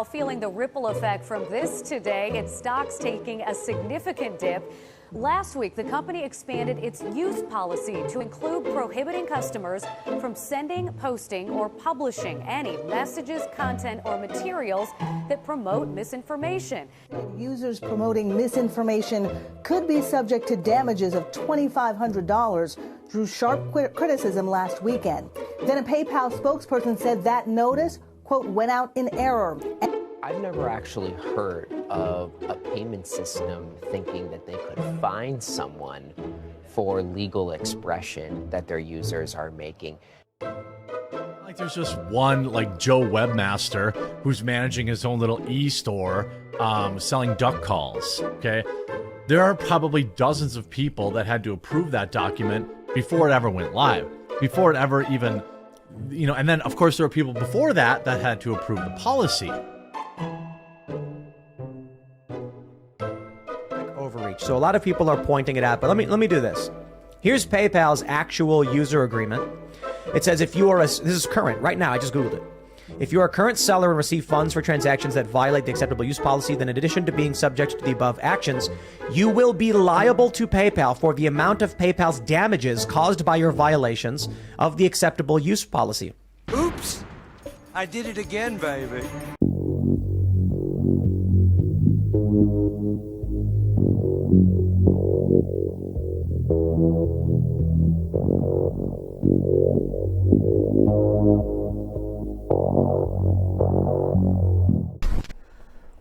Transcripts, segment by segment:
PayPal feeling the ripple effect from this today. Its stocks taking a significant dip. Last week, the company expanded its use policy to include prohibiting customers from sending, posting, or publishing any messages, content, or materials that promote misinformation. Users promoting misinformation could be subject to damages of $2,500, drew sharp criticism last weekend. Then a PayPal spokesperson said that notice, quote, went out in error. I've never actually heard of a payment system thinking that they could fine someone for legal expression that their users are making. Like there's just one like Joe Webmaster who's managing his own little e-store selling duck calls, okay? There are probably dozens of people that had to approve that document before it ever went live, before it ever even, and then of course there are people before that that had to approve the policy. Overreach. So a lot of people are pointing it out, but let me do this. Here's PayPal's actual user agreement. It says if you are this is current right now, I just Googled it. If you are a current seller and receive funds for transactions that violate the acceptable use policy, then in addition to being subject to the above actions, you will be liable to PayPal for the amount of PayPal's damages caused by your violations of the acceptable use policy. Oops! I did it again, baby.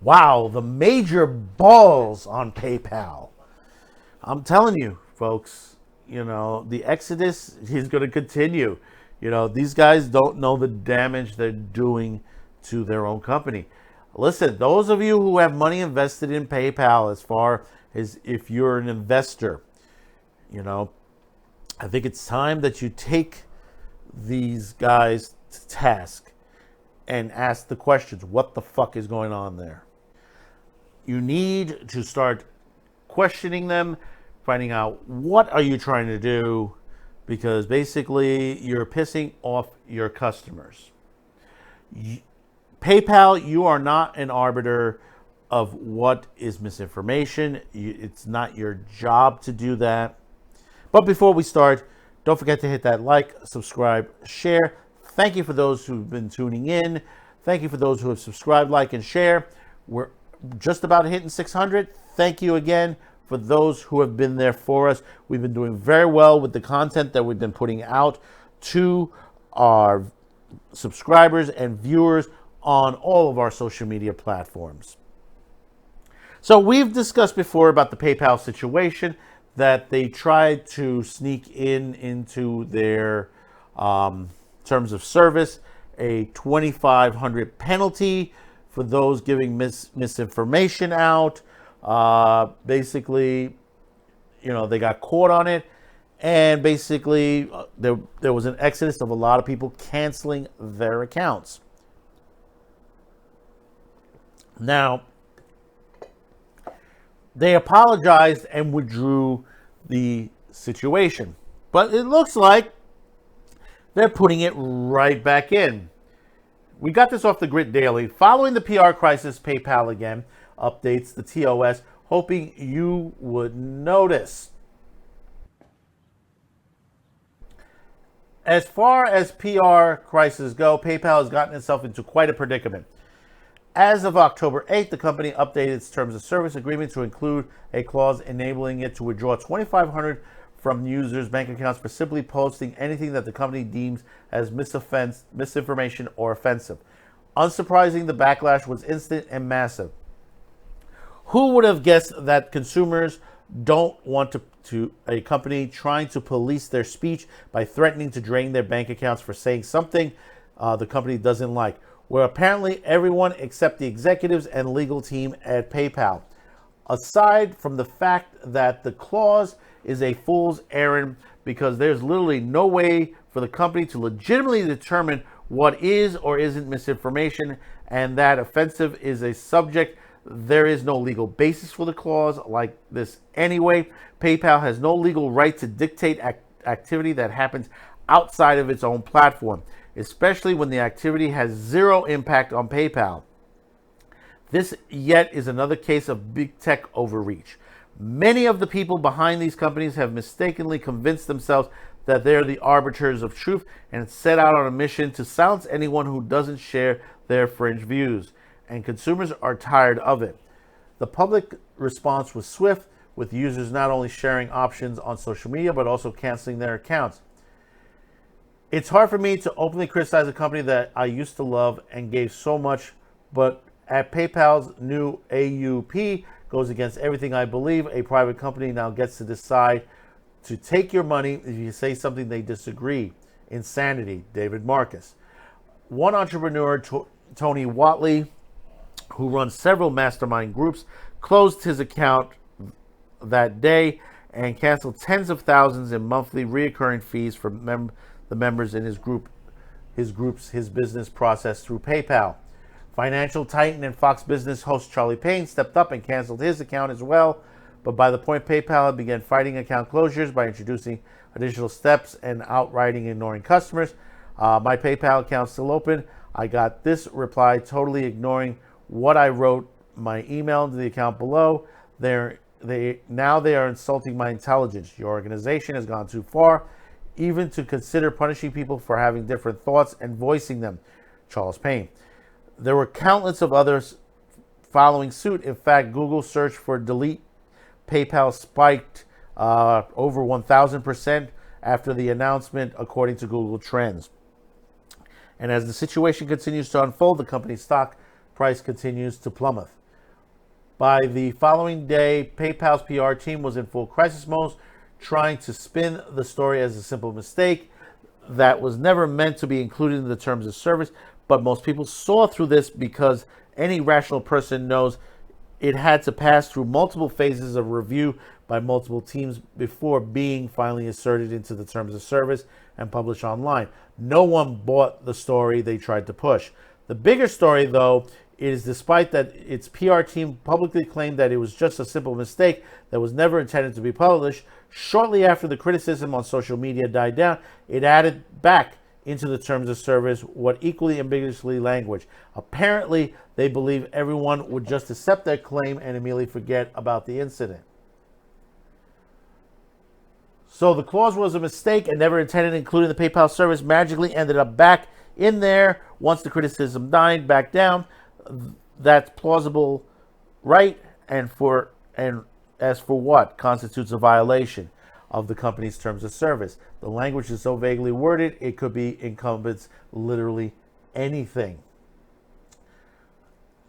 Wow, the major balls on PayPal. I'm telling you, folks, the exodus is going to continue. These guys don't know the damage they're doing to their own company. Listen, those of you who have money invested in PayPal, as far as if you're an investor, I think it's time that you take these guys to task and ask the questions. What the fuck is going on there? You need to start questioning them, finding out what are you trying to do, because basically you're pissing off your customers. PayPal, you are not an arbiter of what is misinformation. It's not your job to do that. But before we start, don't forget to hit that like, subscribe, share. Thank you for those who've been tuning in. Thank you for those who have subscribed, like, and share. We're just about hitting 600. Thank you again for those who have been there for us. We've been doing very well with the content that we've been putting out to our subscribers and viewers on all of our social media platforms. So we've discussed before about the PayPal situation, that they tried to sneak into their terms of service a $2,500 penalty for those giving misinformation out. Basically, they got caught on it, and basically there was an exodus of a lot of people canceling their accounts. Now, they apologized and withdrew the situation, but it looks like they're putting it right back in. We got this off the Grit Daily. Following the PR crisis, PayPal again updates the TOS, hoping you would notice. As far as PR crises go, PayPal has gotten itself into quite a predicament. As of October 8th, the company updated its terms of service agreement to include a clause enabling it to withdraw $2,500 from users' bank accounts for simply posting anything that the company deems as misinformation or offensive. Unsurprising, the backlash was instant and massive. Who would have guessed that consumers don't want to a company trying to police their speech by threatening to drain their bank accounts for saying something the company doesn't like? Where apparently everyone except the executives and legal team at PayPal. Aside from the fact that the clause is a fool's errand, because there's literally no way for the company to legitimately determine what is or isn't misinformation, and that offensive is a subject. There is no legal basis for the clause like this anyway. PayPal has no legal right to dictate activity that happens outside of its own platform, especially when the activity has zero impact on PayPal. This yet is another case of big tech overreach. Many of the people behind these companies have mistakenly convinced themselves that they're the arbiters of truth and set out on a mission to silence anyone who doesn't share their fringe views. And consumers are tired of it. The public response was swift, with users not only sharing options on social media, but also canceling their accounts. It's hard for me to openly criticize a company that I used to love and gave so much, but at PayPal's new AUP goes against everything I believe. A private company now gets to decide to take your money if you say something they disagree. Insanity, David Marcus. One entrepreneur, Tony Watley, who runs several mastermind groups, closed his account that day and canceled tens of thousands in monthly recurring fees for the members in his business process through PayPal. Financial titan and Fox Business host Charlie Payne stepped up and canceled his account as well. But by the point PayPal began fighting account closures by introducing additional steps and outrighting ignoring customers. My PayPal account's still open. I got this reply totally ignoring what I wrote, my email into the account below. They are insulting my intelligence. Your organization has gone too far, even to consider punishing people for having different thoughts and voicing them. Charles Payne. There were countless of others following suit. In fact, Google search for delete PayPal spiked over 1,000% after the announcement, according to Google Trends. And as the situation continues to unfold, the company's stock price continues to plummet. By the following day, PayPal's PR team was in full crisis mode, trying to spin the story as a simple mistake that was never meant to be included in the terms of service. But most people saw through this because any rational person knows it had to pass through multiple phases of review by multiple teams before being finally inserted into the terms of service and published online. No one bought the story they tried to push. The bigger story, though, is despite that its PR team publicly claimed that it was just a simple mistake that was never intended to be published, shortly after the criticism on social media died down, it added back into the terms of service what equally ambiguously language. Apparently, they believe everyone would just accept their claim and immediately forget about the incident. So the clause was a mistake and never intended, including the PayPal service, magically ended up back in there once the criticism died back down. That's plausible, right? And as for what constitutes a violation of the company's terms of service. The language is so vaguely worded, it could be encompass literally anything.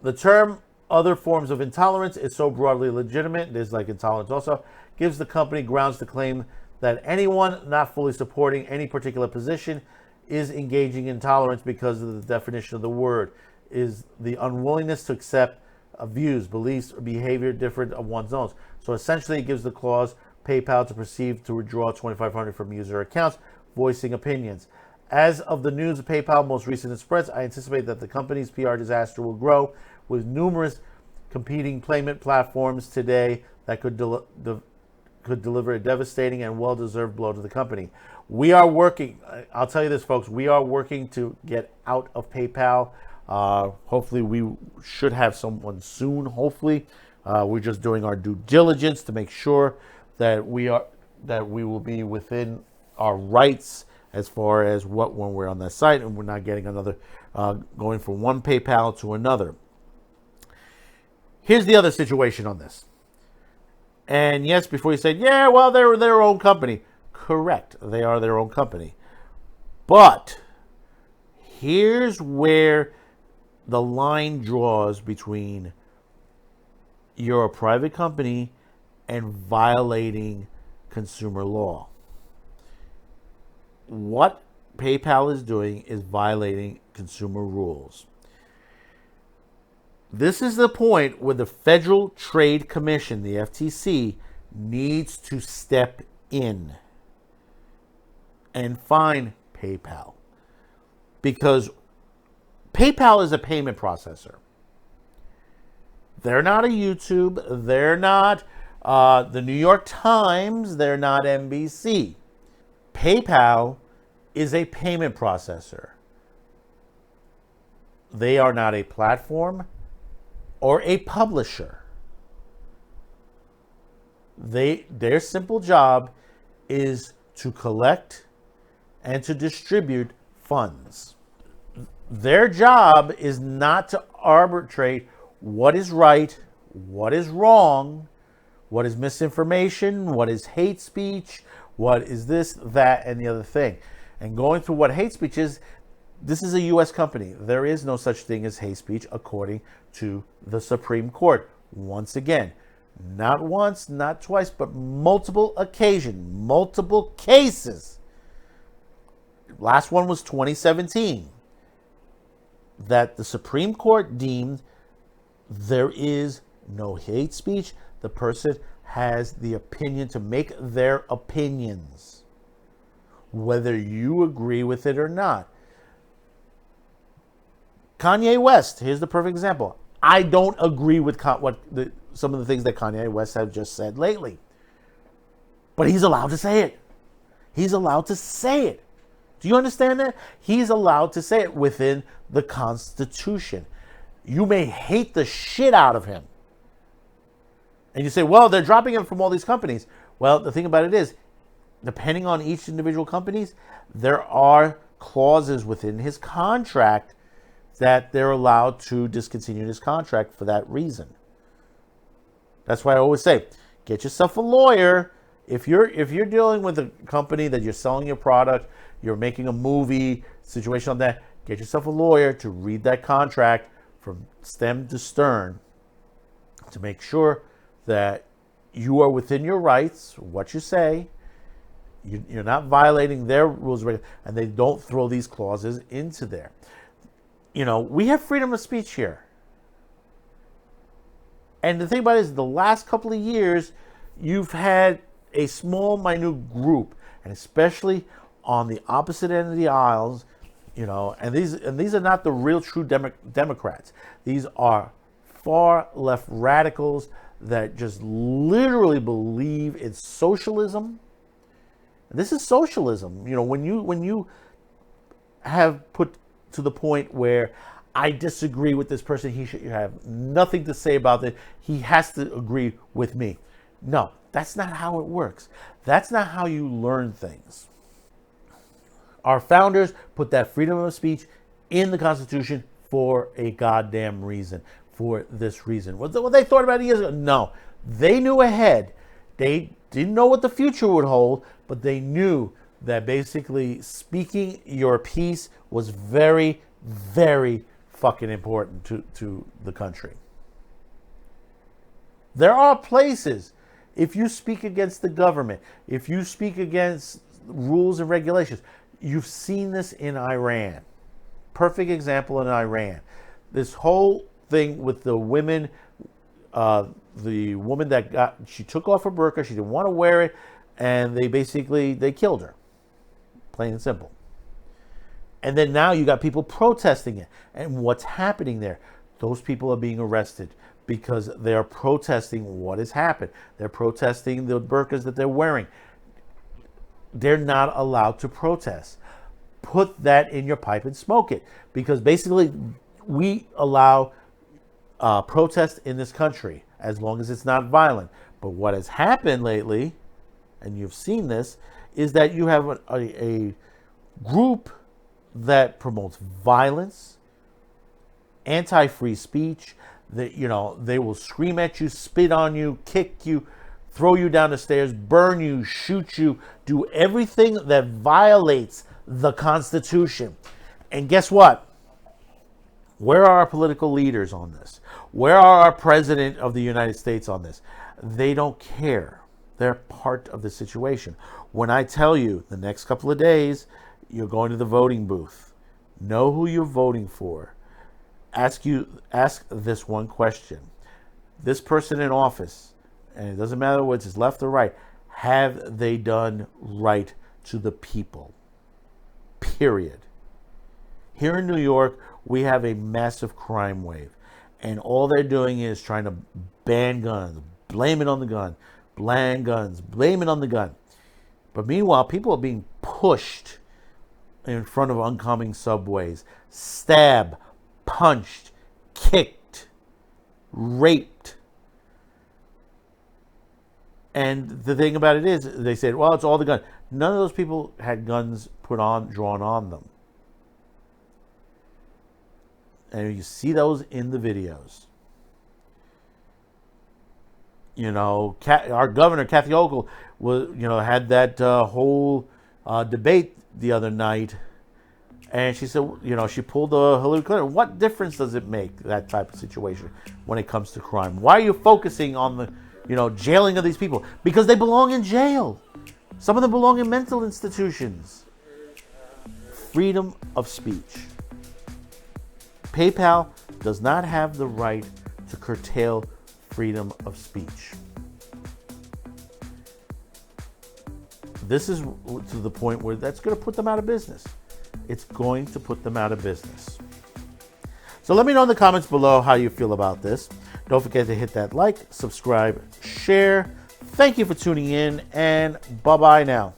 The term other forms of intolerance is so broadly legitimate, there's like intolerance also, gives the company grounds to claim that anyone not fully supporting any particular position is engaging in intolerance because of the definition of the word, is the unwillingness to accept views, beliefs, or behavior different of one's own. So essentially it gives the clause PayPal to proceed to withdraw $2,500 from user accounts, voicing opinions. As of the news of PayPal most recent spreads, I anticipate that the company's PR disaster will grow with numerous competing payment platforms today that could deliver a devastating and well-deserved blow to the company. We are working, I'll tell you this, folks, we are working to get out of PayPal. Hopefully we should have someone soon, hopefully. We're just doing our due diligence to make sure that we will be within our rights as far as when we're on that site and we're not getting another, going from one PayPal to another. Here's the other situation on this. And yes, before you said, yeah, well, they're their own company. Correct. They are their own company. But here's where the line draws between you're a private company and violating consumer law. What PayPal is doing is violating consumer rules. This is the point where the Federal Trade Commission, the FTC, needs to step in and fine PayPal. Because PayPal is a payment processor. They're not a YouTube. They're not the New York Times. They're not NBC. PayPal is a payment processor. They are not a platform. or a publisher, their simple job is to collect and to distribute funds. Their job is not to arbitrate what is right, what is wrong, what is misinformation, what is hate speech, what is this, that, and the other thing. And going through what hate speech is, this is a U.S. company. There is no such thing as hate speech according to the Supreme Court. Once again, not once, not twice, but multiple occasions, multiple cases. Last one was 2017. That the Supreme Court deemed there is no hate speech. The person has the opinion to make their opinions, whether you agree with it or not. Kanye West, here's the perfect example. I don't agree with some of the things that Kanye West has just said lately. But he's allowed to say it. He's allowed to say it. Do you understand that? He's allowed to say it within the Constitution. You may hate the shit out of him. And you say, well, they're dropping him from all these companies. Well, the thing about it is, depending on each individual companies, there are clauses within his contract that they're allowed to discontinue his contract for that reason. That's why I always say, get yourself a lawyer. If you're dealing with a company that you're selling your product, you're making a movie, situation on that, get yourself a lawyer to read that contract from stem to stern to make sure that you are within your rights, what you say, you're not violating their rules, and they don't throw these clauses into there. You know, we have freedom of speech here. And the thing about it is, the last couple of years, you've had a small, minute group, and especially on the opposite end of the aisles, you know, and these are not the real true Democrats. These are far left radicals that just literally believe in socialism. This is socialism. You know, when you have put to the point where I disagree with this person, he should have nothing to say about it. He has to agree with me. No, that's not how it works. That's not how you learn things. Our founders put that freedom of speech in the Constitution for a goddamn reason. For this reason. What they thought about it years ago? No. They knew ahead. They didn't know what the future would hold, but they knew that basically speaking your piece was very, very fucking important to the country. There are places, if you speak against the government, if you speak against rules and regulations, you've seen this in Iran. Perfect example in Iran. This whole thing with the women, the woman that she took off her burqa, she didn't want to wear it, and they killed her. Plain and simple. And then now you got people protesting it. And what's happening there? Those people are being arrested because they are protesting what has happened. They're protesting the burqas that they're wearing. They're not allowed to protest. Put that in your pipe and smoke it. Because basically, we allow protest in this country as long as it's not violent. But what has happened lately, and you've seen this, is that you have a group that promotes violence, anti-free speech. That, you know, they will scream at you, spit on you, kick you, throw you down the stairs, burn you, shoot you, do everything that violates the Constitution. And guess what? Where are our political leaders on this? Where are our president of the United States on this? They don't care. They're part of the situation. When I tell you the next couple of days, you're going to the voting booth, know who you're voting for. Ask this one question. This person in office, and it doesn't matter whether it's left or right, have they done right to the people? Period. Here in New York, we have a massive crime wave. And all they're doing is trying to ban guns, blame it on the gun, ban guns, blame it on the gun. But meanwhile, people are being pushed in front of oncoming subways, stabbed, punched, kicked. raped. And the thing about it is, they said, well, it's all the guns. None of those people had guns drawn on them. And you see those in the videos. You know, our governor, Kathy Hochul, had that whole debate the other night. And she said, she pulled the Hillary Clinton. What difference does it make, that type of situation, when it comes to crime? Why are you focusing on the, jailing of these people? Because they belong in jail. Some of them belong in mental institutions. Freedom of speech. PayPal does not have the right to curtail freedom of speech. This is to the point where that's going to put them out of business. It's going to put them out of business. So let me know in the comments below how you feel about this. Don't forget to hit that like, subscribe, share. Thank you for tuning in, and bye-bye now.